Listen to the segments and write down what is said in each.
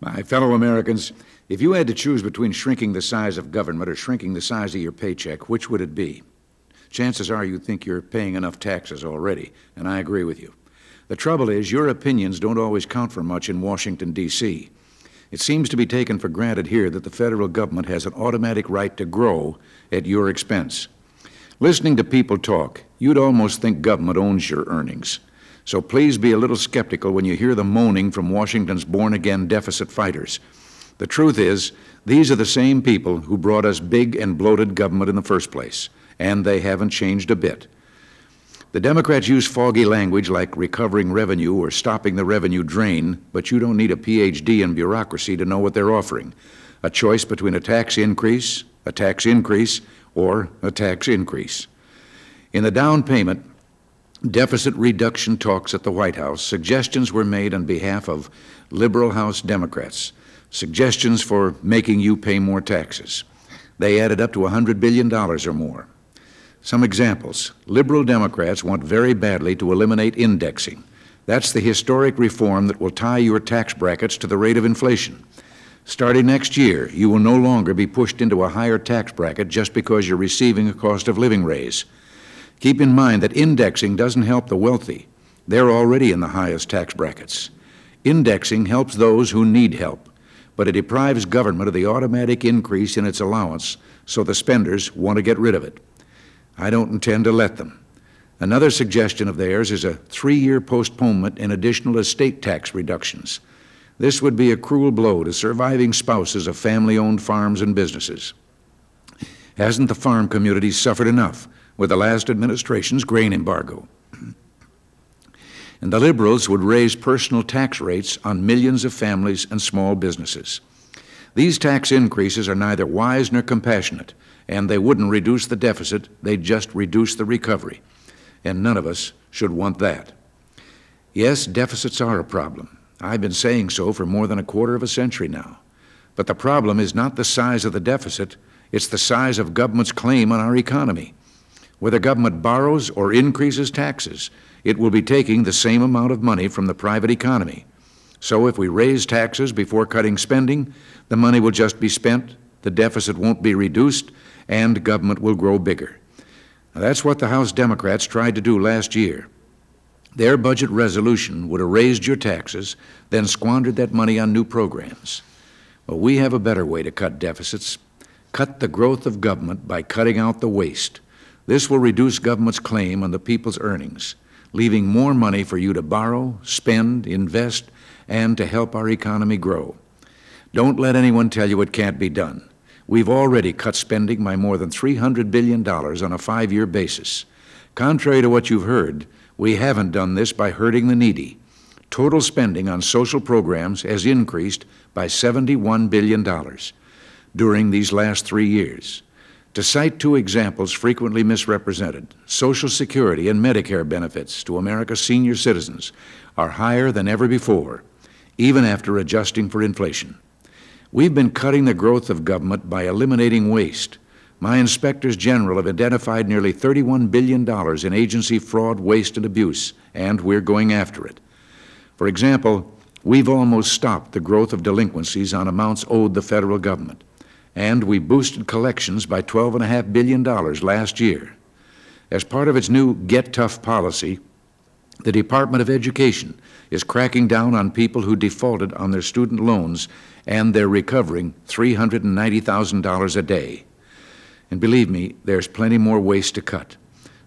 My fellow Americans, if you had to choose between shrinking the size of government or shrinking the size of your paycheck, which would it be? Chances are you think you're paying enough taxes already, and I agree with you. The trouble is, your opinions don't always count for much in Washington, D.C. It seems to be taken for granted here that the federal government has an automatic right to grow at your expense. Listening to people talk, you'd almost think government owns your earnings. So please be a little skeptical when you hear the moaning from Washington's born-again deficit fighters. The truth is, these are the same people who brought us big and bloated government in the first place, and they haven't changed a bit. The Democrats use foggy language like recovering revenue or stopping the revenue drain, but you don't need a PhD in bureaucracy to know what they're offering: a choice between a tax increase, or a tax increase. In the down payment deficit reduction talks at the White House, suggestions were made on behalf of liberal House Democrats, suggestions for making you pay more taxes. They added up to $100 billion or more. Some examples. Liberal Democrats want very badly to eliminate indexing. That's the historic reform that will tie your tax brackets to the rate of inflation. Starting next year, you will no longer be pushed into a higher tax bracket just because you're receiving a cost of living raise. Keep in mind that indexing doesn't help the wealthy. They're already in the highest tax brackets. Indexing helps those who need help, but it deprives government of the automatic increase in its allowance, so the spenders want to get rid of it. I don't intend to let them. Another suggestion of theirs is a 3-year postponement in additional estate tax reductions. This would be a cruel blow to surviving spouses of family-owned farms and businesses. Hasn't the farm community suffered enough with the last administration's grain embargo? And the liberals would raise personal tax rates on millions of families and small businesses. These tax increases are neither wise nor compassionate, and they wouldn't reduce the deficit, they'd just reduce the recovery. And none of us should want that. Yes, deficits are a problem. I've been saying so for more than a quarter of a century now. But the problem is not the size of the deficit, it's the size of government's claim on our economy. Whether government borrows or increases taxes, it will be taking the same amount of money from the private economy. So if we raise taxes before cutting spending, the money will just be spent, the deficit won't be reduced, and government will grow bigger. Now, that's what the House Democrats tried to do last year. Their budget resolution would have raised your taxes, then squandered that money on new programs. But we have a better way to cut deficits. Cut the growth of government by cutting out the waste. This will reduce government's claim on the people's earnings, leaving more money for you to borrow, spend, invest, and to help our economy grow. Don't let anyone tell you it can't be done. We've already cut spending by more than $300 billion on a 5-year basis. Contrary to what you've heard, we haven't done this by hurting the needy. Total spending on social programs has increased by $71 billion during these last 3 years. To cite 2 examples frequently misrepresented, Social Security and Medicare benefits to America's senior citizens are higher than ever before, even after adjusting for inflation. We've been cutting the growth of government by eliminating waste. My inspectors general have identified nearly $31 billion in agency fraud, waste, and abuse, and we're going after it. For example, we've almost stopped the growth of delinquencies on amounts owed the federal government, and we boosted collections by $12.5 billion last year. As part of its new Get Tough policy, the Department of Education is cracking down on people who defaulted on their student loans, and they're recovering $390,000 a day. And believe me, there's plenty more waste to cut.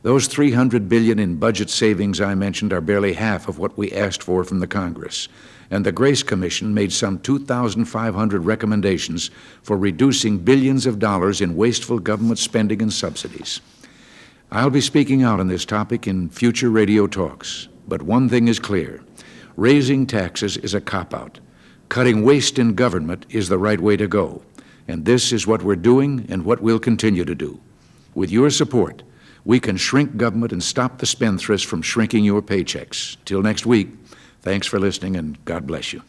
Those $300 billion in budget savings I mentioned are barely half of what we asked for from the Congress. And the Grace Commission made some 2,500 recommendations for reducing billions of dollars in wasteful government spending and subsidies. I'll be speaking out on this topic in future radio talks, but one thing is clear: raising taxes is a cop-out. Cutting waste in government is the right way to go, and this is what we're doing and what we'll continue to do. With your support, we can shrink government and stop the spendthrifts from shrinking your paychecks. Till next week, thanks for listening, and God bless you.